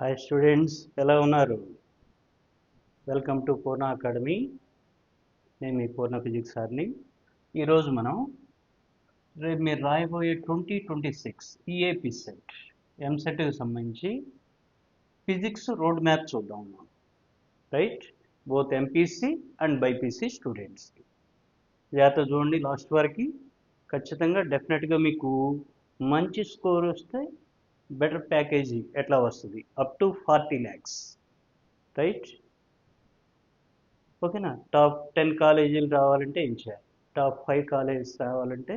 Hi students, ఎలా ఉన్నారు? Welcome to Purna academy. నేను మీ పూర్ణ ఫిజిక్స్ సార్ని. ఈరోజు మనం రేపు మీరు రాయబోయే 2026 ఈఏపీ సెట్ ఎంసెట్కి సంబంధించి ఫిజిక్స్ రోడ్ మ్యాప్ చూద్దాం. Right, both MPC and BiPC స్టూడెంట్స్కి జాగ్రత్త చూడండి లాస్ట్ వరకు. ఖచ్చితంగా డెఫినెట్గా మీకు మంచి స్కోర్ వస్తే బెటర్ ప్యాకేజీ ఎట్లా వస్తుంది, అప్ టు 40 lakhs. రైట్, ఓకేనా? టాప్ 10 కాలేజీలు రావాలంటే ఏం చేయాలి, టాప్ 5 కాలేజెస్ రావాలంటే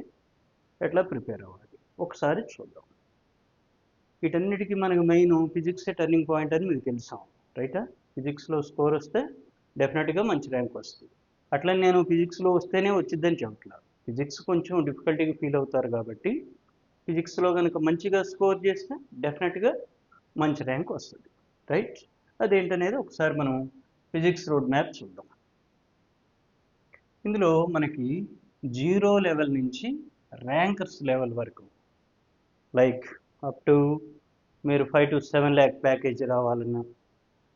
ఎట్లా ప్రిపేర్ అవ్వాలి ఒకసారి చూద్దాం. వీటన్నిటికీ మనకు మెయిన్ ఫిజిక్సే టర్నింగ్ పాయింట్ అని మీకు తెలుసాం. రైటా? ఫిజిక్స్లో స్కోర్ వస్తే డెఫినెట్గా మంచి ర్యాంక్ వస్తుంది. అట్లా నేను ఫిజిక్స్లో వస్తేనే వచ్చిద్దని చెప్పట్లేదు. ఫిజిక్స్ కొంచెం డిఫికల్టీగా ఫీల్ అవుతారు కాబట్టి ఫిజిక్స్లో కనుక మంచిగా స్కోర్ చేస్తే డెఫినెట్గా మంచి ర్యాంక్ వస్తుంది. రైట్, అదేంటనేది ఒకసారి మనం ఫిజిక్స్ రోడ్ మ్యాప్ చూద్దాం. ఇందులో మనకి 0 లెవెల్ నుంచి ర్యాంకర్స్ లెవెల్ వరకు, లైక్ అప్ టు మీరు 5 to 7 lakh ప్యాకేజీ రావాలన్నా,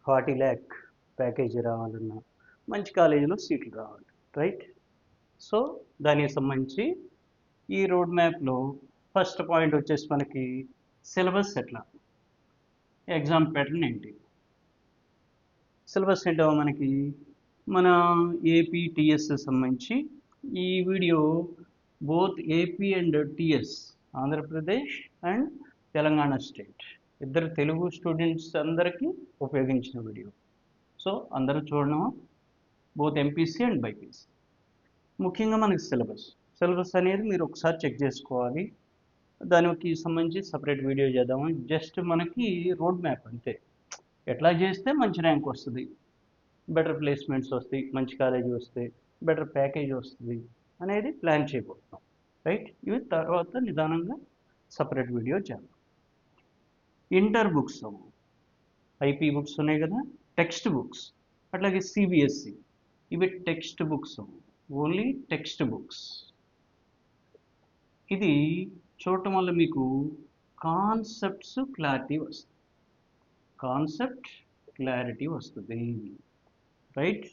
40 lakh ప్యాకేజీ రావాలన్నా, మంచి కాలేజీలో సీట్లు రావాలి. రైట్, సో దానికి సంబంధించి ఈ రోడ్ మ్యాప్లో ఫస్ట్ పాయింట్ వచ్చేసి మనకి సిలబస్ ఎట్లా, ఎగ్జామ్ ప్యాటర్న్ ఏంటి. సిలబస్ ఏంటో మనకి మన ఏపీ టీఎస్ సంబంధించి ఈ video both AP and TS, Andhra Pradesh and Telangana state, ఇద్దరు తెలుగు స్టూడెంట్స్ అందరికీ ఉపయోగించిన వీడియో. సో అందరూ చూడడం, బోత్ ఎంపీసీ అండ్ బైపీసీ. ముఖ్యంగా మనకి సిలబస్ అనేది మీరు ఒకసారి చెక్ చేసుకోవాలి. దానికి సంబంధించి సపరేట్ వీడియో చేద్దాము. జస్ట్ మనకి రోడ్ మ్యాప్ అంతే, ఎట్లా చేస్తే మంచి ర్యాంక్ వస్తుంది, బెటర్ ప్లేస్మెంట్స్ వస్తాయి, మంచి కాలేజీ వస్తే బెటర్ ప్యాకేజ్ వస్తుంది అనేది ప్లాన్ చేయబోతున్నాం. రైట్, ఇవి తర్వాత నిదానంగా సపరేట్ వీడియో చేద్దాం. ఇంటర్ బుక్స్, ఐపీ బుక్స్ ఉన్నాయి కదా, టెక్స్ట్ బుక్స్, అట్లాగే సిబిఎస్ఈ, ఇవి text books, only text books. ఇది చూడటం వల్ల మీకు కాన్సెప్ట్స్ క్లారిటీ వస్తుంది, రైట్?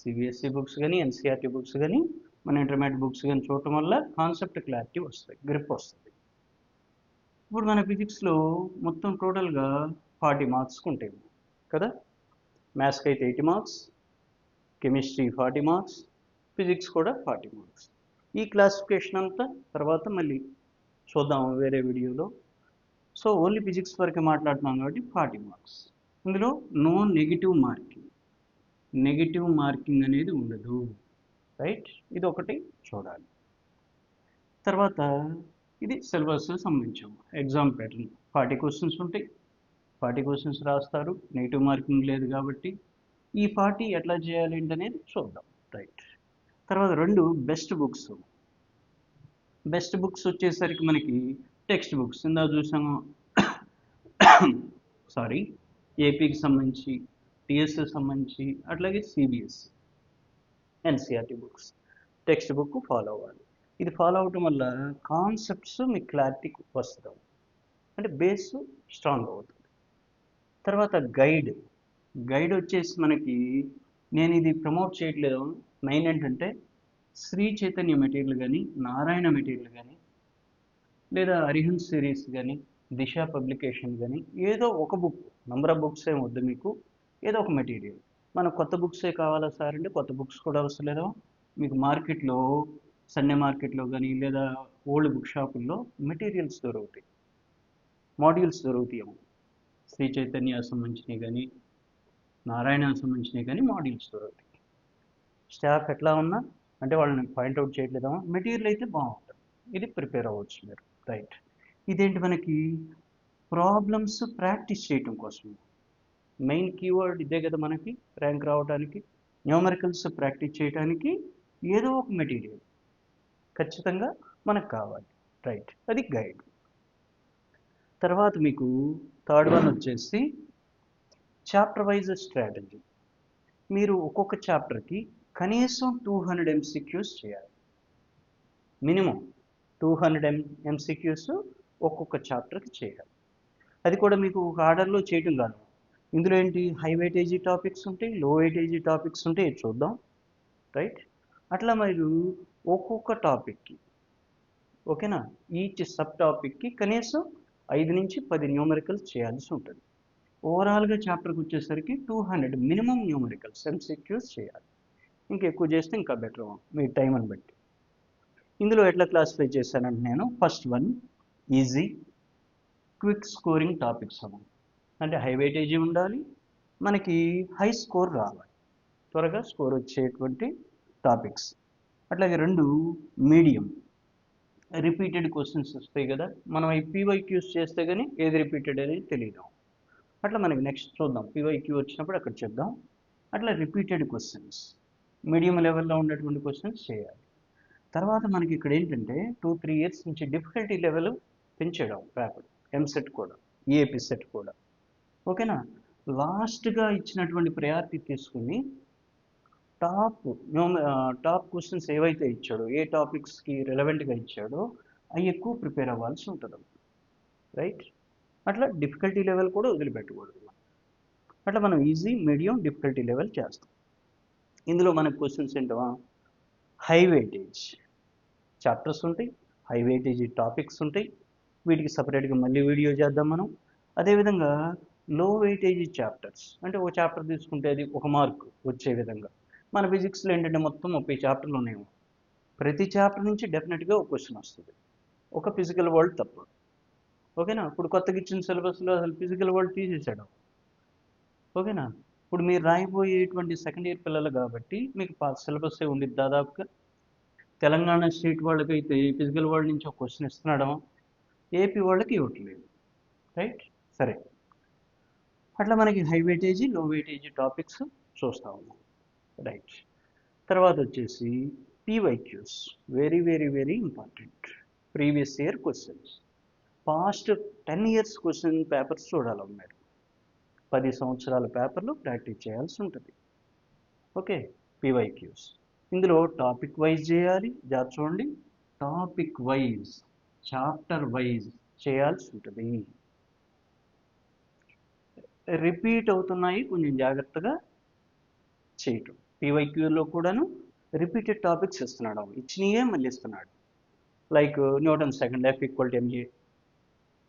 సిబిఎస్ఈ బుక్స్ కానీ, ఎన్సీఆర్టీ బుక్స్ కానీ, మన ఇంటర్మీడియట్ బుక్స్ కానీ చూడటం వల్ల కాన్సెప్ట్ క్లారిటీ వస్తుంది, గ్రిప్ వస్తుంది. ఇప్పుడు మన ఫిజిక్స్లో మొత్తం టోటల్గా 40 మార్క్స్కి ఉంటాయి కదా. మ్యాథ్స్కి అయితే 80 మార్క్స్, కెమిస్ట్రీ 40 మార్క్స్, ఫిజిక్స్ కూడా 40 మార్క్స్. ఈ క్లాసిఫికేషన్ అంతా తర్వాత మళ్ళీ చూద్దాం వేరే వీడియోలో. సో ఓన్లీ ఫిజిక్స్ వరకే మాట్లాడుతున్నాం కాబట్టి 40 మార్క్స్. ఇందులో నో నెగిటివ్ మార్కింగ్ అనేది ఉండదు. రైట్, ఇది ఒకటి చూడాలి. తర్వాత ఇది సిలబస్ సంబంధించాం. ఎగ్జామ్ ప్యాటర్న్ 40 క్వశ్చన్స్ ఉంటాయి, 40 క్వశ్చన్స్ రాస్తారు, నెగిటివ్ మార్కింగ్ లేదు కాబట్టి ఈ 40 ఎట్లా చేయాలి అనేది చూద్దాం. రైట్, తర్వాత 2 బెస్ట్ బుక్స్ వచ్చేసరికి మనకి టెక్స్ట్ బుక్స్ ఇందా చూసాము. సారీ, ఏపీకి సంబంధించి, టీఎస్కి సంబంధించి, అట్లాగే CBSE, NCERT books text book follow అవ్వాలి. ఇది ఫాలో అవటం వల్ల కాన్సెప్ట్స్ మీకు క్లారిటీ వస్తుంది, అంటే బేస్ స్ట్రాంగ్ అవుతుంది. తర్వాత గైడ్ వచ్చేసి మనకి, నేను ఇది ప్రమోట్ చేయట్లేదు, మెయిన్ ఏంటంటే శ్రీ చైతన్య మెటీరియల్ కానీ, నారాయణ మెటీరియల్ కానీ, లేదా అరిహంత్ సిరీస్ కానీ, దిశ పబ్లికేషన్ కానీ, ఏదో ఒక బుక్, నంబర్ ఆఫ్ బుక్స్ ఏమి వద్దు మీకు, ఏదో ఒక మెటీరియల్. మనకు కొత్త బుక్సే కావాలా సార్ అంటే కొత్త బుక్స్ కూడా అవసరం లేదు. మీకు మార్కెట్లో, సండే మార్కెట్లో కానీ లేదా ఓల్డ్ బుక్ షాపుల్లో మెటీరియల్స్ దొరుకుతాయి, మాడ్యూల్స్ దొరుకుతాయి. శ్రీ చైతన్య సంబంధించినవి కానీ, నారాయణ సంబంధించినవి కానీ మాడ్యూల్స్ దొరుకుతాయి. స్టాఫ్ ఎట్లా ఉన్నా అంటే వాళ్ళని పాయింట్అవుట్ చేయట్లేదా, మెటీరియల్ అయితే బాగుంటుంది, ఇది ప్రిపేర్ అవ్వచ్చు మీరు. రైట్, ఇదేంటి మనకి ప్రాబ్లమ్స్ ప్రాక్టీస్ చేయటం కోసం, మెయిన్ కీవర్డ్ ఇదే కదా మనకి ర్యాంక్ రావడానికి. న్యూమరికల్స్ ప్రాక్టీస్ చేయడానికి ఏదో ఒక మెటీరియల్ ఖచ్చితంగా మనకు కావాలి. రైట్, అది గైడ్. తర్వాత మీకు థర్డ్ వన్ వచ్చేసి చాప్టర్ వైజ్ స్ట్రాటజీ. మీరు ఒక్కొక్క చాప్టర్కి కనీసం 200 MCQs చేయాలి, మినిమం 200 MCQs ఒక్కొక్క చాప్టర్కి చేయాలి. అది కూడా మీకు ఒక ఆర్డర్లో చేయటం కాదు. ఇందులో ఏంటి, హై వెయిటేజీ టాపిక్స్ ఉంటాయి, లో వెయిటేజీ టాపిక్స్ ఉంటాయి, చూద్దాం. రైట్. అట్లా మీరు ఒక్కొక్క టాపిక్కి, ఓకేనా, ఈచ్ సబ్ టాపిక్కి కనీసం 5 నుంచి 10 న్యూమరికల్స్ చేయాల్సి ఉంటుంది. ఓవరాల్గా చాప్టర్కి వచ్చేసరికి 200 మినిమం న్యూమరికల్స్ ఎంసీక్యూస్ చేయాలి. ఇంకెక్కువ చేస్తే ఇంకా బెటర్ మీ టైంని బట్టి. ఇందులో ఎట్లా క్లాసిఫై చేశానంటే నేను first one easy quick scoring topics అన్నమాట. అంటే హై వెయిటేజీ ఉండాలి, మనకి హై స్కోర్ రావాలి, త్వరగా స్కోర్ వచ్చేటువంటి టాపిక్స్. అట్లాగే 2 మీడియం, రిపీటెడ్ క్వశ్చన్స్ వస్తాయి కదా, మనం ఈ పీవైక్యూస్ చేస్తే కానీ ఏది రిపీటెడ్ అనేది తెలియదు. అట్లా మనకి నెక్స్ట్ చూద్దాం, పీవైక్యూ వచ్చినప్పుడు అక్కడ చెప్దాం. అట్లా రిపీటెడ్ క్వశ్చన్స్, మీడియం లెవెల్లో ఉన్నటువంటి క్వశ్చన్స్ చేయాలి. తర్వాత మనకి ఇక్కడ ఏంటంటే 2-3 ఇయర్స్ నుంచి డిఫికల్టీ లెవెల్ పెంచడం పేపర్, ఎంసెట్ కూడా, ఈఏపీ సెట్ కూడా, ఓకేనా. లాస్ట్గా ఇచ్చినటువంటి ప్రయారిటీ తీసుకుని టాప్ క్వశ్చన్స్ ఏవైతే ఇచ్చాడో, ఏ టాపిక్స్కి రిలవెంట్గా ఇచ్చాడో అవి ఎక్కువ ప్రిపేర్ అవ్వాల్సి ఉంటుంది. రైట్. అట్లా డిఫికల్టీ లెవెల్ కూడా వదిలిపెట్టకూడదు. అట్లా మనం ఈజీ, మీడియం, డిఫికల్టీ లెవెల్ చేస్తాం. ఇందులో మనకు క్వశ్చన్స్ ఏంటో, హై వెయిటేజ్ చాప్టర్స్ ఉంటాయి, హై వెయిటేజీ టాపిక్స్ ఉంటాయి, వీటికి సపరేట్గా మళ్ళీ వీడియో చేద్దాం మనం. అదేవిధంగా లో వెయిటేజీ చాప్టర్స్, అంటే ఒక చాప్టర్ తీసుకుంటే అది 1 మార్క్ వచ్చే విధంగా. మన ఫిజిక్స్లో ఏంటంటే మొత్తం 30 చాప్టర్లు ఉన్నాయి, ప్రతి చాప్టర్ నుంచి డెఫినెట్గా ఒక క్వశ్చన్ వస్తుంది, ఒక ఫిజికల్ వరల్డ్ తప్ప, ఓకేనా. ఇప్పుడు కొత్తగా ఇచ్చిన సిలబస్లో అసలు ఫిజికల్ వరల్డ్ తీసేసాడు, ఓకేనా. ఇప్పుడు మీరు రాయిపోయేటువంటి సెకండ్ ఇయర్ పిల్లలు కాబట్టి మీకు సిలబస్సే ఉంది దాదాపుగా. తెలంగాణ స్టేట్ వాళ్ళకైతే ఫిజికల్ వరల్డ్ నుంచి ఒక క్వశ్చన్ ఇస్తున్నాడు, ఏపీ వాళ్ళకి ఇవ్వట్లేదు. రైట్. సరే, అట్లా మనకి హై వెయిటేజీ, లో వెయిటేజీ టాపిక్స్ చూస్తూ ఉన్నాం. రైట్. తర్వాత వచ్చేసి PYQs, very very very important. Previous year questions, past 10 years question papers చూడాలి మీరు. 10 సంవత్సరాల పేపర్లు ప్రాక్టీస్ చేయాల్సి ఉంటుంది. ఓకే. పీవైక్యూస్ ఇందులో టాపిక్ వైజ్ చేయాలి, చూడండి, టాపిక్ వైజ్, చాప్టర్ వైజ్ చేయాల్సి ఉంటుంది. రిపీట్ అవుతున్నాయి, కొంచెం జాగ్రత్తగా చేయటం. పీవైక్యూలో కూడాను రిపీటెడ్ టాపిక్స్ ఇస్తున్నాడు, ఇచ్చినయే మళ్ళీ ఇస్తున్నాడు. Like Newton second F equal to MA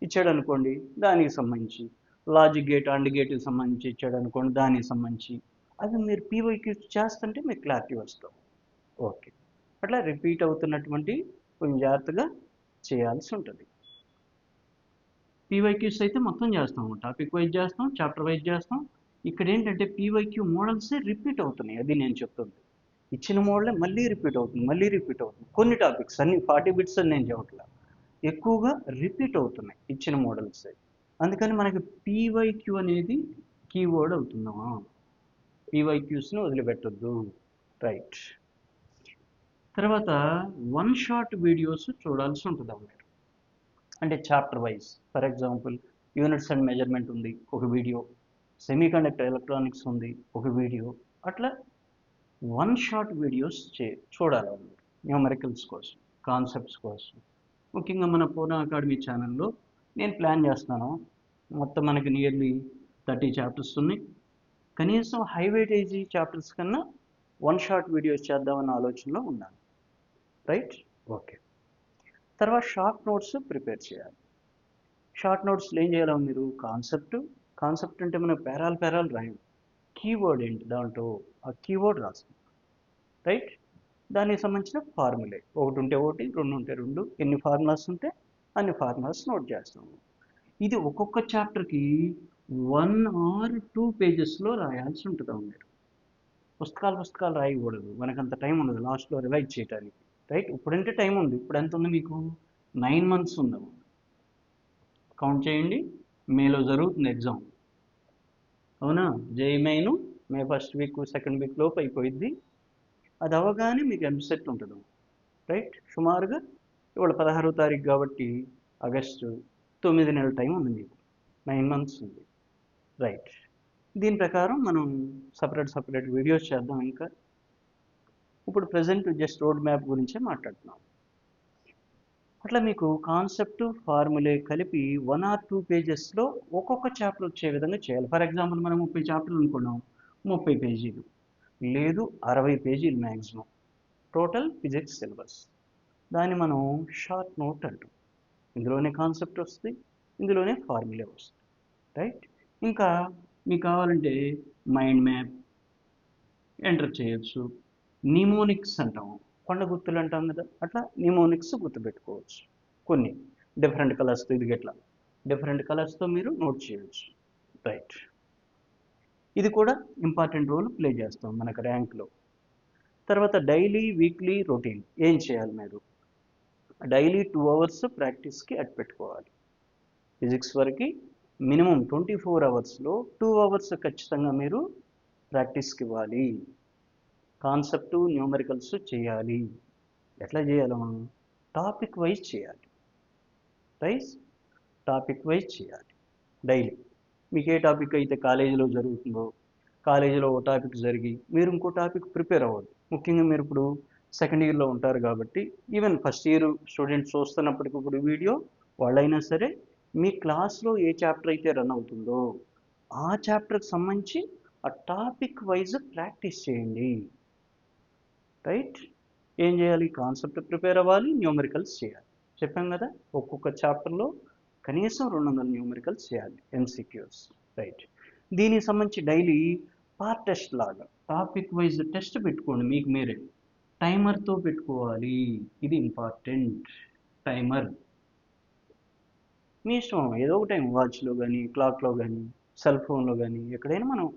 ఇచ్చాడు అనుకోండి, దానికి సంబంధించి లాజిక్ గేట్, అండ్ గేట్కి సంబంధించి ఇచ్చాడు అనుకోండి, దానికి సంబంధించి. అది మీరు పీవైక్యూస్ చేస్తుంటే మీకు క్లారిటీ వస్తాం. ఓకే. అట్లా రిపీట్ అవుతున్నటువంటి కొంచెం జాగ్రత్తగా చేయాల్సి ఉంటుంది. పీవైక్యూస్ అయితే మొత్తం చేస్తాం, టాపిక్ వైజ్ చేస్తాం, చాప్టర్ వైజ్ చేస్తాం. ఇక్కడ ఏంటంటే పీవైక్యూ మోడల్సే రిపీట్ అవుతున్నాయి, అది నేను చెప్తుంది. ఇచ్చిన మోడలే మళ్ళీ రిపీట్ అవుతుంది, మళ్ళీ రిపీట్ అవుతుంది. కొన్ని టాపిక్స్ అన్ని 40 బిట్స్ అని నేను చెప్పట్లా, ఎక్కువగా రిపీట్ అవుతున్నాయి ఇచ్చిన మోడల్సే. అందుకని మనకి పీవైక్యూ అనేది కీవర్డ్ అవుతుందా, పీవైక్యూస్ని వదిలిపెట్టొద్దు. రైట్. తర్వాత 1 షాట్ వీడియోస్ చూడాల్సి ఉంటుంది మీరు, అంటే chapter wise. For example units and measurement ఉంది, ఒక వీడియో. సెమీకండక్టర్ ఎలక్ట్రానిక్స్ ఉంది, ఒక వీడియో. అట్లా 1 షాట్ వీడియోస్ చూడాలి మీరు, న్యూమరికల్స్ కోసం, కాన్సెప్ట్స్ కోసం. ముఖ్యంగా మన పూర్ణ అకాడమీ ఛానల్లో నేను ప్లాన్ చేస్తున్నాను, మొత్తం మనకి నియర్లీ 30 చాప్టర్స్ ఉన్నాయి. కనీసం హై వెయిటేజీ చాప్టర్స్ కన్నా 1 షాట్ వీడియోస్ చేద్దామన్న ఆలోచనలో ఉన్నాను. రైట్. ఓకే. తర్వాత షార్ట్ నోట్స్ ప్రిపేర్ చేయాలి. షార్ట్ నోట్స్లో ఏం చేయాలి మీరు, కాన్సెప్ట్ అంటే మనం పేరాలు రాయం, కీవర్డ్ ఏంటి దాంట్లో ఆ కీవర్డ్ రాస్తాం. రైట్. దానికి సంబంధించిన ఫార్ములే, 1 ఉంటే 1, 2 ఉంటే 2, ఎన్ని ఫార్ములాస్ ఉంటే అన్ని ఫార్ములాస్ నోట్ చేస్తాము. ఇది ఒక్కొక్క చాప్టర్కి 1 or 2 పేజెస్లో రాయాల్సి ఉంటుంది మీరు. పుస్తకాలు రాయకూడదు, మనకంత టైం ఉండదు లాస్ట్లో రివైజ్ చేయడానికి. రైట్. ఇప్పుడంటే టైం ఉంది, ఇప్పుడు ఎంత ఉంది మీకు, 9 months ఉందాము. కౌంట్ చేయండి, మేలో జరుగుతుంది ఎగ్జామ్, అవునా. జేఈ మెయిన్ మే 1st వీక్ 2nd వీక్ లోపు అయిపోయింది. అది అవగానే మీకు ఎంసెట్ ఉంటుంది. రైట్. సుమారుగా ఇవాళ 16వ తారీఖు కాబట్టి ఆగస్టు 9 నెలల టైం ఉంది మీకు, 9 months ఉంది. రైట్. దీని ప్రకారం మనం సపరేట్ వీడియోస్ చేద్దాం. ఇంకా ఇప్పుడు ప్రజెంట్ జస్ట్ రోడ్ మ్యాప్ గురించే మాట్లాడుతున్నాం. అట్లా మీకు కాన్సెప్ట్ ఫార్ములే కలిపి 1 or 2 పేజెస్లో ఒక్కొక్క చాప్టర్ వచ్చే విధంగా చేయాలి. ఫర్ ఎగ్జాంపుల్ మనం 30 చాప్టర్లు అనుకున్నాం, 30 పేజీలు లేదు 60 పేజీలు మ్యాక్సిమం టోటల్ ఫిజిక్స్ సిలబస్. దాన్ని మనం షార్ట్ నోట్ అంటాం. ఇందులోనే కాన్సెప్ట్ వస్తుంది, ఇందులోనే ఫార్ములే వస్తుంది, రైట్. ఇంకా మీకు కావాలంటే మైండ్ మ్యాప్ ఎంటర్ చేయొచ్చు. నిమోనిక్స్ అంటాం, కొండ గుర్తులు అంటాం కదా, అట్లా నిమోనిక్స్ గుర్తుపెట్టుకోవచ్చు. కొన్ని డిఫరెంట్ కలర్స్తో, ఇది ఎట్లా డిఫరెంట్ కలర్స్తో మీరు నోట్ చేయొచ్చు, రైట్. ఇది కూడా ఇంపార్టెంట్ రోల్ ప్లే చేస్తాం మనకు ర్యాంక్లో. తర్వాత డైలీ వీక్లీ రొటీన్ ఏం చేయాలి మీరు? డైలీ 2 hours ప్రాక్టీస్కి అట్ పెట్టుకోవాలి. ఫిజిక్స్ వరకు మినిమం 24 hours-లో 2 hours ఖచ్చితంగా మీరు ప్రాక్టీస్కి ఇవ్వాలి. కాన్సెప్టు న్యూమరికల్స్ చేయాలి. ఎట్లా చేయాలి? మనం టాపిక్ వైజ్ చేయాలి, రైట్. టాపిక్ వైజ్ చేయాలి డైలీ. మీకు ఏ టాపిక్ అయితే కాలేజీలో జరుగుతుందో, కాలేజీలో ఓ టాపిక్ జరిగి మీరు ఇంకో టాపిక్ ప్రిపేర్ అవ్వద్దు. ముఖ్యంగా మీరు ఇప్పుడు సెకండ్ ఇయర్లో ఉంటారు కాబట్టి, ఈవెన్ ఫస్ట్ ఇయర్ స్టూడెంట్స్ చూస్తున్నప్పటికీ ఇప్పుడు వీడియో వాళ్ళైనా సరే మీ క్లాస్లో ఏ చాప్టర్ అయితే రన్ అవుతుందో ఆ చాప్టర్కి సంబంధించి ఆ టాపిక్ వైజ్ ప్రాక్టీస్ చేయండి, రైట్. ఏం చేయాలి? కాన్సెప్ట్ ప్రిపేర్ అవ్వాలి, న్యూమరికల్స్ చేయాలి. చెప్పాం కదా, ఒక్కొక్క చాప్టర్లో కనీసం 200 న్యూమరికల్స్ చేయాలి, ఎంసీక్యూస్, రైట్. దీనికి సంబంధించి డైలీ పార్ట్ టెస్ట్ లాగా టాపిక్ వైజ్ టెస్ట్ పెట్టుకోండి మీకు మీరే. టైమర్తో పెట్టుకోవాలి, ఇది ఇంపార్టెంట్. టైమర్ మీ ఇష్టం, ఏదో ఒక టైం, వాచ్లో కానీ క్లాక్లో కానీ సెల్ ఫోన్లో కానీ ఎక్కడైనా మనం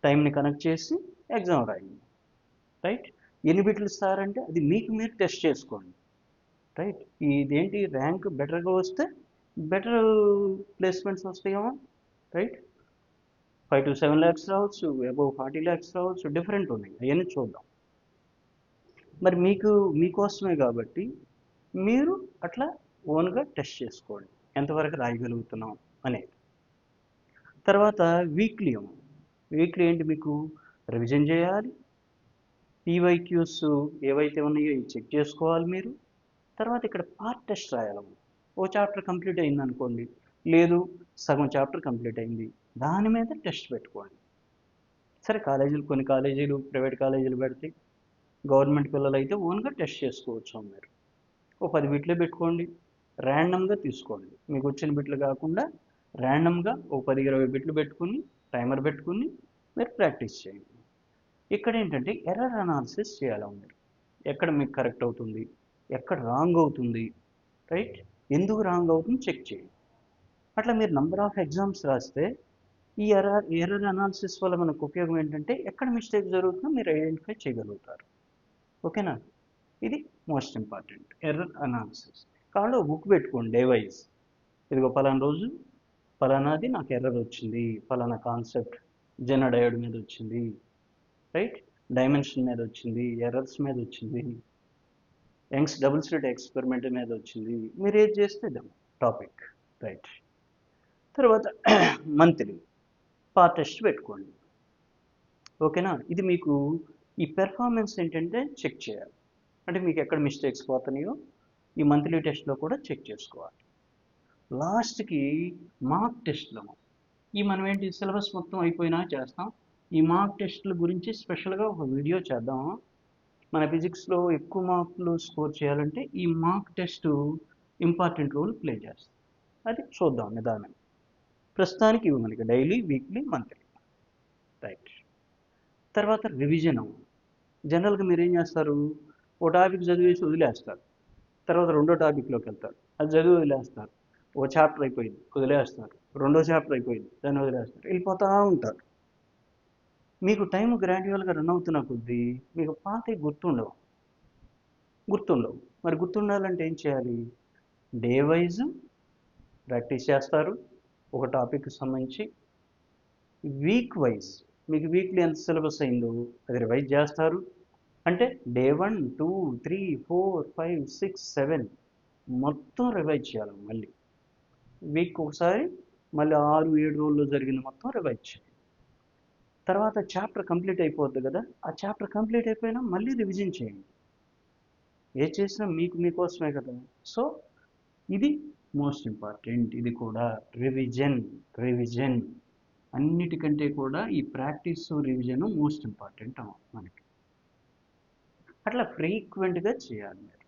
టైంని కనెక్ట్ చేసి ఎగ్జామ్ రాయండి, రైట్. ఎన్ని బిట్లు ఇస్తారంటే అది మీకు మీరు టెస్ట్ చేసుకోండి, రైట్. ఇదేంటి ర్యాంక్ బెటర్గా వస్తే బెటర్ ప్లేస్మెంట్స్ వస్తాయేమో, రైట్. 5 to 7 lakhs రావచ్చు, అబౌవ్ 40 lakhs రావచ్చు, డిఫరెంట్ ఉన్నాయి, అవన్నీ చూద్దాం. మరి మీకోసమే కాబట్టి మీరు అట్లా ఓన్గా టెస్ట్ చేసుకోండి ఎంతవరకు రాయగలుగుతున్నాం అనేది. తర్వాత వీక్లీ ఏంటి? మీకు రివిజన్ చేయాలి, పీవైక్యూస్ ఏవైతే ఉన్నాయో ఇవి చెక్ చేసుకోవాలి మీరు. తర్వాత ఇక్కడ పార్ట్ టెస్ట్ రాయాలి. ఓ చాప్టర్ కంప్లీట్ అయింది అనుకోండి, లేదు సగం చాప్టర్ కంప్లీట్ అయింది, దాని మీద టెస్ట్ పెట్టుకోండి. సరే కొన్ని కాలేజీలు ప్రైవేట్ కాలేజీలు పెడితే, గవర్నమెంట్ పిల్లలు అయితే ఓన్గా టెస్ట్ చేసుకోవచ్చు. మీరు ఓ 10 బిట్లే పెట్టుకోండి, ర్యాండమ్గా తీసుకోండి. మీకు వచ్చిన బిట్లు కాకుండా ర్యాండమ్గా ఓ 10-20 బిట్లు పెట్టుకుని టైమర్ పెట్టుకుని మీరు ప్రాక్టీస్ చేయండి. ఇక్కడ ఏంటంటే ఎర్రర్ అనాలిసిస్ చేయాలి మీరు. ఎక్కడ మీకు కరెక్ట్ అవుతుంది, ఎక్కడ రాంగ్ అవుతుంది, రైట్. ఎందుకు రాంగ్ అవుతుంది చెక్ చేయండి. అట్లా మీరు నంబర్ ఆఫ్ ఎగ్జామ్స్ రాస్తే ఈ ఎర్రర్ అనాలిసిస్ వల్ల మనకు ఉపయోగం ఏంటంటే ఎక్కడ మిస్టేక్ జరుగుతుందో మీరు ఐడెంటిఫై చేయగలుగుతారు, ఓకేనా. ఇది మోస్ట్ ఇంపార్టెంట్, ఎర్రర్ అనాలిసిస్. కాబట్టి బుక్ పెట్టుకోండి డే వైజ్. ఇదిగో పలానా రోజు పలానాది నాకు ఎర్రర్ వచ్చింది, పలానా కాన్సెప్ట్ జెనడయోడ్ మీద వచ్చింది, రైట్. డైమెన్షన్ మీద వచ్చింది, ఎర్రర్స్ మీద వచ్చింది, యంగ్స్ డబుల్ స్లిట్ ఎక్స్పెరిమెంట్ మీద వచ్చింది. మీరు ఏది చేస్తే టాపిక్, రైట్. తర్వాత మంత్లీ పార్ట్ టెస్ట్ పెట్టుకోండి, ఓకేనా. ఇది మీకు ఈ పెర్ఫార్మెన్స్ ఏంటంటే చెక్ చేయాలి, అంటే మీకు ఎక్కడ మిస్టేక్స్ పోతున్నాయో ఈ మంత్లీ టెస్ట్లో కూడా చెక్ చేసుకోవాలి. లాస్ట్కి మార్క్ టెస్ట్లో మనం ఏంటి సిలబస్ మొత్తం అయిపోయినా చేస్తాం. ఈ మార్క్ టెస్ట్ల గురించి స్పెషల్గా ఒక వీడియో చేద్దాము. మన ఫిజిక్స్లో ఎక్కువ మార్కులు స్కోర్ చేయాలంటే ఈ mark test important role play చేస్తుంది. అది చూద్దాం నిదానం. ప్రస్తుతానికి ఇవి మనకి డైలీ, వీక్లీ, మంత్లీ, రైట్. తర్వాత రివిజన్. జనరల్గా మీరు ఏం చేస్తారు? ఓ టాపిక్ చదివేసి వదిలేస్తారు, తర్వాత రెండో టాపిక్లోకి వెళ్తారు, అది చదివి వదిలేస్తారు. ఓ చాప్టర్ అయిపోయింది వదిలేస్తారు, రెండో చాప్టర్ అయిపోయింది దాన్ని వదిలేస్తారు, వెళ్ళిపోతూ ఉంటారు. మీకు టైం గ్రాడ్యువల్గా రన్ అవుతున్న కొద్దీ మీకు పాత గుర్తుండవు. మరి గుర్తుండాలంటే ఏం చేయాలి? డే వైజ్ ప్రాక్టీస్ చేస్తారు ఒక టాపిక్కి సంబంధించి. వీక్ వైజ్ మీకు వీక్లీ ఎంత సిలబస్ అయిందో అది రివైజ్ చేస్తారు. అంటే డే 1, 2, 3, 4, 5, 6, 7 మొత్తం రివైజ్ చేయాలి. మళ్ళీ వీక్ ఒకసారి, మళ్ళీ 6-7 రోజుల్లో జరిగింది మొత్తం రివైజ్ చేయాలి. తర్వాత చాప్టర్ కంప్లీట్ అయిపోద్ది కదా, ఆ చాప్టర్ కంప్లీట్ అయిపోయినా మళ్ళీ రివిజన్ చేయండి. ఏ చేసినా మీకు మీకోసమే కదా. సో ఇది మోస్ట్ ఇంపార్టెంట్. ఇది కూడా రివిజన్. రివిజన్ అన్నిటికంటే కూడా ఈ ప్రాక్టీస్ రివిజన్ మోస్ట్ ఇంపార్టెంట్ మనకి. అట్లా ఫ్రీక్వెంట్గా చేయాలి మీరు.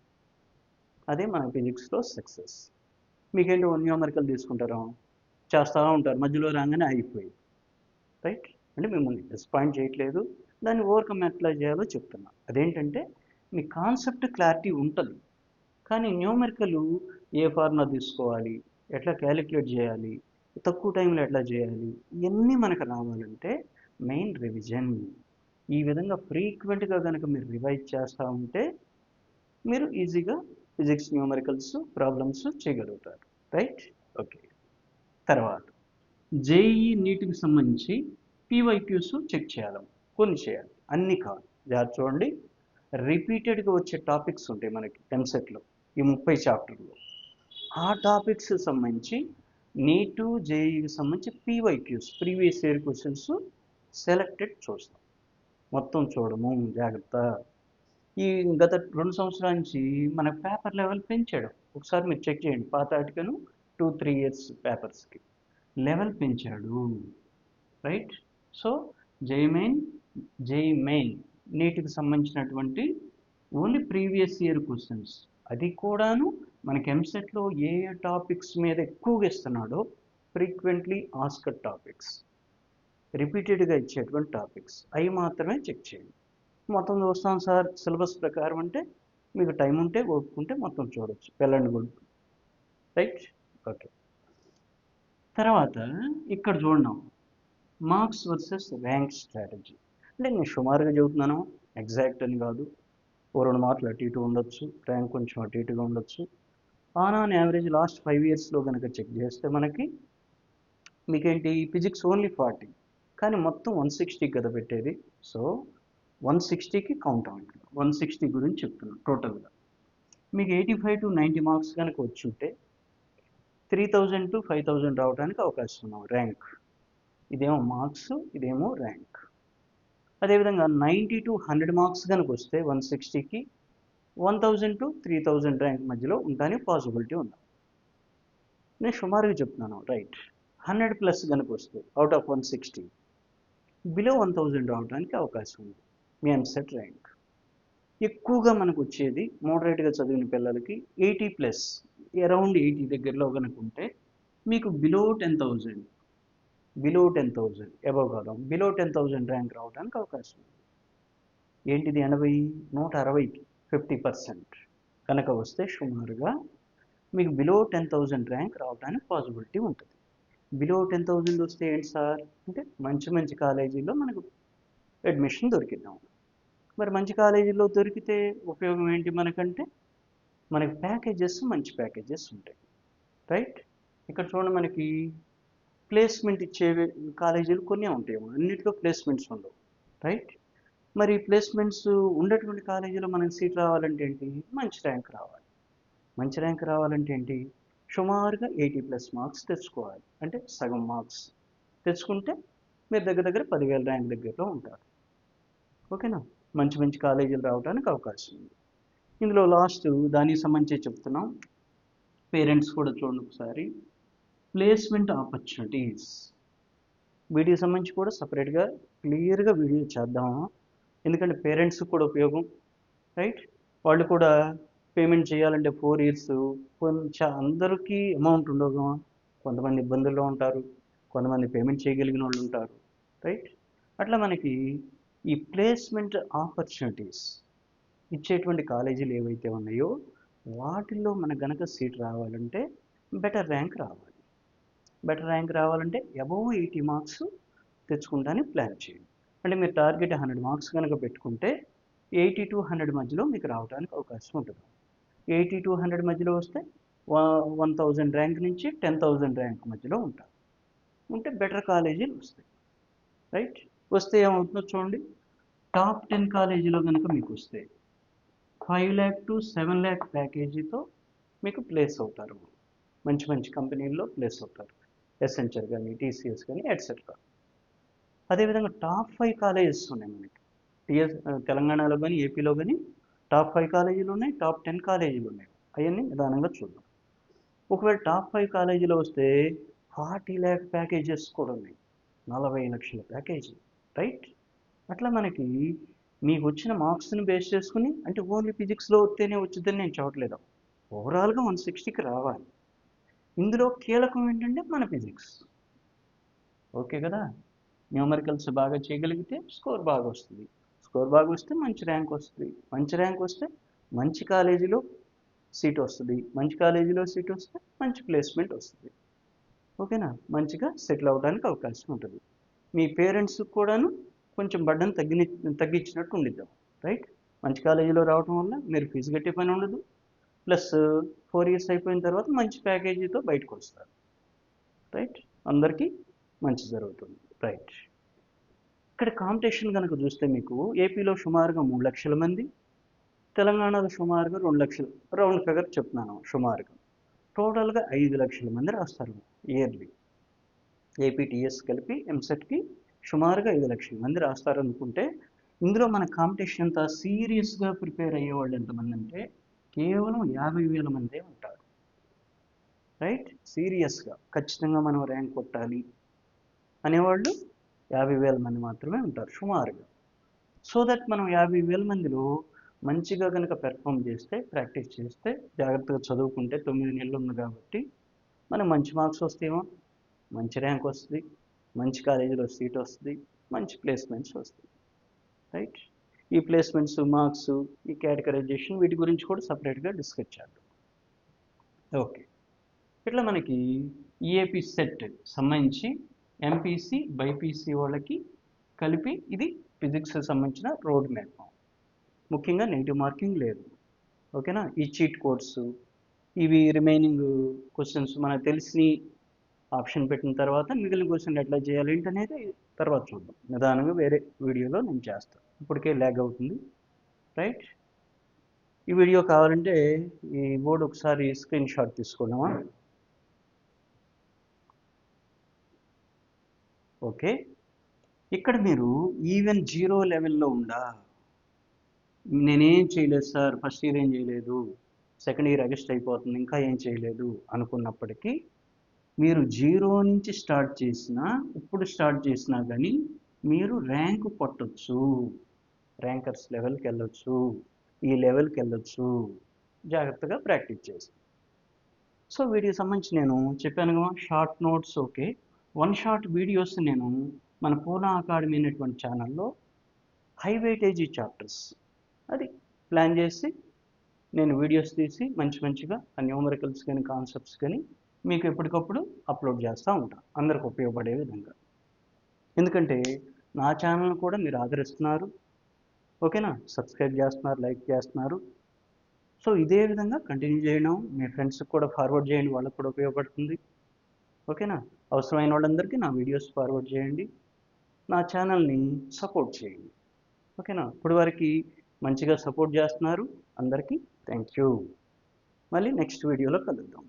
అదే మన ఫిజిక్స్లో సక్సెస్. మీకేంటి న్యూమరికల్ తీసుకుంటారు, చేస్తూ ఉంటారు, మధ్యలో రాగానే అయిపోయి, రైట్. అంటే మిమ్మల్ని డిసప్పాయింట్ చేయట్లేదు, దాన్ని ఓవర్కమ్ ఎట్లా చేయాలో చెప్తున్నా. అదేంటంటే మీ కాన్సెప్ట్ క్లారిటీ ఉంటుంది, కానీ న్యూమరికల్ ఏ ఫార్ములా తీసుకోవాలి, ఎట్లా క్యాలిక్యులేట్ చేయాలి, తక్కువ టైంలో ఎట్లా చేయాలి, ఇవన్నీ మనకు రావాలంటే మెయిన్ రివిజన్. ఈ విధంగా ఫ్రీక్వెంట్గా కనుక మీరు రివైజ్ చేస్తూ ఉంటే మీరు ఈజీగా ఫిజిక్స్ న్యూమరికల్స్ ప్రాబ్లమ్స్ చేయగలుగుతారు, రైట్. ఓకే. తర్వాత జేఈ నీట్కి సంబంధించి పీవైక్యూస్ చెక్ చేయాలి, కొన్ని చేయాలి, అన్నీ కాదు. జాగ్రత్త చూడండి, రిపీటెడ్గా వచ్చే టాపిక్స్ ఉంటాయి మనకి ఎంసెట్లో ఈ 30 చాప్టర్లో. ఆ టాపిక్స్ సంబంధించి నీటు జేఈకి సంబంధించి PYQs previous year questions selected చూస్తాం, మొత్తం చూడము, జాగ్రత్త. ఈ గత 2 సంవత్సరాల నుంచి మన పేపర్ లెవెల్ పెంచాడు. ఒకసారి మీరు చెక్ చేయండి, పాత ఆర్టికల్ 2-3 ఇయర్స్ పేపర్స్కి లెవెల్ పెంచాడు, రైట్. సో జేఈ మెయిన్ నీటికి సంబంధించినటువంటి ఓన్లీ ప్రీవియస్ ఇయర్ క్వశ్చన్స్, అది కూడాను మనకి ఎంసెట్లో ఏ ఏ టాపిక్స్ మీద ఎక్కువగా ఇస్తున్నాడో ఫ్రీక్వెంట్లీ ఆస్క్డ్ టాపిక్స్, రిపీటెడ్గా ఇచ్చేటువంటి టాపిక్స్, అవి మాత్రమే చెక్ చేయండి. మొత్తం చూస్తాం సార్ సిలబస్ ప్రకారం అంటే మీకు టైం ఉంటే ఓపుకుంటే మొత్తం చూడొచ్చు, వెళ్ళండి గుడ్, రైట్. ఓకే. తర్వాత ఇక్కడ చూడండి, మార్క్స్ వర్సెస్ ర్యాంక్ స్ట్రాటజీ. అంటే నేను సుమారుగా చెబుతున్నాను, ఎగ్జాక్ట్ అని కాదు. ఓ 2 మార్కులు అటు ఇటు ఉండొచ్చు, ర్యాంక్ కొంచెం అటు ఇటుగా ఉండొచ్చు. ఆన్ యావరేజ్ లాస్ట్ 5 ఇయర్స్లో కనుక చెక్ చేస్తే మనకి మీకేంటి ఫిజిక్స్ ఓన్లీ 40, కానీ మొత్తం 160 కదా పెట్టేది. సో 160కి కౌంట్ అవ్వండి, 160 గురించి చెప్తున్నాను. టోటల్గా మీకు 85 to 90 మార్క్స్ కనుక వచ్చి ఉంటే 3000 to 5000 రావడానికి అవకాశం ఉన్నాం ర్యాంక్. ఇదేమో మార్క్స్, ఇదేమో ర్యాంక్. అదేవిధంగా 90 to 100 మార్క్స్ కనుక వస్తే 160కి 1000 to 3000 ర్యాంక్ మధ్యలో ఉండడానికి పాసిబిలిటీ ఉంది. నేను సుమారుగా చెప్తున్నాను, రైట్. 100+ కనుక వస్తే అవుట్ ఆఫ్ 160 బిలో 1000 రావడానికి అవకాశం ఉంది మీ ఎంసెట్ ర్యాంక్. ఎక్కువగా మనకు వచ్చేది మోడరేట్గా చదివిన పిల్లలకి 80+, అరౌండ్ 80 దగ్గరలో కనుక ఉంటే మీకు బిలో 10,000 అబవ్ కాదు, బిలో 10,000 ర్యాంక్ రావడానికి అవకాశం ఉంది. ఏంటిది 80, 160కి 50% కనుక వస్తే సుమారుగా మీకు బిలో 10,000 ర్యాంక్ రావడానికి పాసిబిలిటీ ఉంటుంది. బిలో 10,000 వస్తే ఏంటి సార్ అంటే మంచి మంచి కాలేజీల్లో మనకు అడ్మిషన్ దొరికిద్దాం. మరి మంచి కాలేజీల్లో దొరికితే ఉపయోగం ఏంటి మనకంటే మనకి ప్యాకేజెస్, మంచి ప్యాకేజెస్ ఉంటాయి, రైట్. ఇక్కడ చూడండి, మనకి ప్లేస్మెంట్ ఇచ్చే కాలేజీలు కొన్ని ఉంటాయి, అన్నిటిలో ప్లేస్మెంట్స్ ఉండవు, రైట్. మరి ప్లేస్మెంట్స్ ఉండేటువంటి కాలేజీలో మనకి సీట్ రావాలంటే ఏంటి, మంచి ర్యాంక్ రావాలి. మంచి ర్యాంక్ రావాలంటే ఏంటి, సుమారుగా 80+ మార్క్స్ తెచ్చుకోవాలి. అంటే సగం మార్క్స్ తెచ్చుకుంటే మీరు దగ్గర దగ్గర 10,000 ర్యాంక్ దగ్గరలో ఉంటారు, ఓకేనా. మంచి మంచి కాలేజీలు రావడానికి అవకాశం ఉంది. ఇందులో లాస్ట్ దానికి సంబంధించి చెప్తున్నాం. పేరెంట్స్ కూడా చూడండి ఒకసారి, ప్లేస్మెంట్ ఆపర్చునిటీస్, వీటికి సంబంధించి కూడా సపరేట్గా క్లియర్గా వీడియో చేద్దాము, ఎందుకంటే పేరెంట్స్కి కూడా ఉపయోగం, రైట్. వాళ్ళు కూడా పేమెంట్ చేయాలంటే 4 ఇయర్స్ కొంచెం అందరికీ అమౌంట్ ఉండదు, కొంతమంది ఇబ్బందుల్లో ఉంటారు, కొంతమంది పేమెంట్ చేయగలిగిన వాళ్ళు ఉంటారు, రైట్. అట్లా మనకి ఈ ప్లేస్మెంట్ ఆపర్చునిటీస్ ఇచ్చేటువంటి కాలేజీలు ఏవైతే ఉన్నాయో వాటిల్లో మనకు గనక సీట్ రావాలంటే బెటర్ ర్యాంక్ రావాలి. బెటర్ ర్యాంక్ రావాలంటే అబవ్ 80 మార్క్స్ తెచ్చుకుంటానికి ప్లాన్ చేయండి. అంటే మీరు టార్గెట్ 100 మార్క్స్ కనుక పెట్టుకుంటే 80 to 100 మధ్యలో మీకు రావడానికి అవకాశం ఉంటుంది. 80 to 100 మధ్యలో వస్తే 1000 ర్యాంక్ నుంచి 10,000 ర్యాంక్ మధ్యలో ఉంటారు, ఉంటే బెటర్ కాలేజీలు వస్తాయి, రైట్. వస్తే ఏమవుతుందో చూడండి, టాప్ 10 కాలేజీలో కనుక మీకు వస్తే 5 lakh to 7 lakh ప్యాకేజీతో మీకు ప్లేస్ అవుతారు, మంచి మంచి కంపెనీల్లో ప్లేస్ అవుతారు, ఎసెంచర్ కానీ, టీసీఎస్ కానీ, ఎట్సెట్రా. అదేవిధంగా టాప్ 5 కాలేజెస్ ఉన్నాయి మనకి తెలంగాణలో కానీ, ఏపీలో కానీ టాప్ 5 కాలేజీలు ఉన్నాయి, టాప్ 10 కాలేజీలు ఉన్నాయి. అవన్నీ నిదానంగా చూద్దాం. ఒకవేళ టాప్ 5 కాలేజీలో వస్తే 40 lakh ప్యాకేజెస్ కూడా ఉన్నాయి. 40 లక్షల ప్యాకేజీ, రైట్? అట్లా మనకి మీకు వచ్చిన మార్క్స్ని బేస్ చేసుకుని, అంటే ఓన్లీ ఫిజిక్స్లో వస్తేనే వచ్చిందని నేను చెప్పట్లేదు. ఓవరాల్గా 160కి రావాలి. ఇందులో కీలకం ఏంటంటే మన ఫిజిక్స్. ఓకే కదా? న్యూమరికల్స్ బాగా చేయగలిగితే స్కోర్ బాగా వస్తుంది. స్కోర్ బాగా వస్తే మంచి ర్యాంక్ వస్తుంది. మంచి ర్యాంక్ వస్తే మంచి కాలేజీలో సీట్ వస్తుంది. మంచి కాలేజీలో సీట్ వస్తే మంచి ప్లేస్మెంట్ వస్తుంది. ఓకేనా? మంచిగా సెటిల్ అవ్వడానికి అవకాశం ఉంటుంది. మీ పేరెంట్స్కి కూడాను కొంచెం బర్డన్ తగ్గించినట్టు ఉండిద్దాం, రైట్? మంచి కాలేజీలో రావడం వల్ల మీరు ఫీజు కట్టే పని ఉండదు. ప్లస్ 4 years అయిపోయిన తర్వాత మంచి ప్యాకేజీతో బయటకు వస్తారు, రైట్? అందరికీ మంచి జరుగుతుంది, రైట్? ఇక్కడ కాంపిటీషన్ కనుక చూస్తే మీకు ఏపీలో సుమారుగా 3 లక్షల మంది, తెలంగాణలో సుమారుగా 2 లక్షలు, రౌండ్ ఫిగర్ చెప్తున్నాను సుమారుగా. టోటల్గా 5 లక్షల మంది రాస్తారు ఇయర్లీ. ఏపీటీఎస్ కలిపి ఎంసెట్కి సుమారుగా 5 లక్షల మంది రాస్తారు అనుకుంటే, ఇందులో మన కాంపిటీషన్ అంతా సీరియస్గా ప్రిపేర్ అయ్యేవాళ్ళు ఎంతమంది అంటే కేవలం 50,000 మందే ఉంటారు, రైట్? సీరియస్గా ఖచ్చితంగా మనం ర్యాంక్ కొట్టాలి అనేవాళ్ళు 50,000 మంది మాత్రమే ఉంటారు సుమారుగా. సో దట్ మనం 50,000 మందిలో మంచిగా కనుక పెర్ఫామ్ చేస్తే, ప్రాక్టీస్ చేస్తే, జాగ్రత్తగా చదువుకుంటే 9 నెలలు ఉంది కాబట్టి మనకు మంచి మార్క్స్ వస్తేమో మంచి ర్యాంక్ వస్తుంది, మంచి కాలేజీలో సీట్ వస్తుంది, మంచి ప్లేస్మెంట్స్ వస్తుంది, రైట్? ఈ ప్లేస్మెంట్స్, మార్క్స్, ఈ కేటగరైజేషన్ వీటి గురించి కూడా సపరేట్గా డిస్కస్ చేద్దాం. ఓకే, ఇట్లా మనకి ఈఏపీ సెట్ సంబంధించి ఎంపీసీ బైపీసీ వాళ్ళకి కలిపి ఇది ఫిజిక్స్ సంబంధించిన రోడ్ మ్యాప్. ముఖ్యంగా నెగిటివ్ మార్కింగ్ లేదు, ఓకేనా? ఈ చీట్ కోడ్స్, ఇవి రిమైనింగ్ క్వశ్చన్స్ మనకు తెలిసి ఆప్షన్ పెట్టిన తర్వాత మిగిలిన క్వశ్చన్లు ఎట్లా చేయాలి ఏంటనేది తర్వాత చూద్దాం. నిదానంగా వేరే వీడియోలో నేను చేస్తాను, ఇప్పటికే ల్యాగ్ అవుతుంది, రైట్? ఈ వీడియో కావాలంటే ఈ బోర్డు ఒకసారి స్క్రీన్ షాట్ తీసుకున్నామా? ఓకే, ఇక్కడ మీరు ఈవెన్ 0 లెవెల్లో ఉందా, నేనేం చేయలేదు సార్, ఫస్ట్ ఇయర్ ఏం చేయలేదు, సెకండ్ ఇయర్ అగస్ట్ అయిపోతుంది, ఇంకా ఏం చేయలేదు అనుకున్నప్పటికీ మీరు 0 నుంచి స్టార్ట్ చేసినా, ఇప్పుడు స్టార్ట్ చేసినా కానీ మీరు ర్యాంక్ కొట్టచ్చు, ర్యాంకర్స్ లెవెల్కి వెళ్ళొచ్చు, ఈ లెవెల్కి వెళ్ళొచ్చు, జాగ్రత్తగా ప్రాక్టీస్ చేస్తాను. సో వీటికి సంబంధించి నేను చెప్పాను కదా, short notes, okay, 1 shot videos నేను మన పూనా అకాడమీ అనేటువంటి ఛానల్లో హై వెయిటేజీ చాప్టర్స్ అది ప్లాన్ చేసి నేను వీడియోస్ తీసి మంచిగా ఆ న్యూమరికల్స్ కానీ కాన్సెప్ట్స్ కానీ మీకు ఎప్పటికప్పుడు అప్లోడ్ చేస్తూ ఉంటాను, అందరికి ఉపయోగపడే విధంగా. ఎందుకంటే నా ఛానల్ కూడా మీరు ఆదరిస్తున్నారు, ఓకేనా? సబ్స్క్రైబ్ చేస్తున్నారు, లైక్ చేస్తున్నారు. సో ఇదే విధంగా కంటిన్యూ చేయడం, మీ ఫ్రెండ్స్కి కూడా ఫార్వర్డ్ చేయండి, వాళ్ళకి కూడా ఉపయోగపడుతుంది, ఓకేనా? అవసరమైన వాళ్ళందరికీ నా వీడియోస్ ఫార్వర్డ్ చేయండి, నా ఛానల్ని సపోర్ట్ చేయండి, ఓకేనా? ఇప్పుడు వరకు మంచిగా సపోర్ట్ చేస్తున్నారు, అందరికీ థ్యాంక్ యూ. మళ్ళీ నెక్స్ట్ వీడియోలో కలుద్దాం.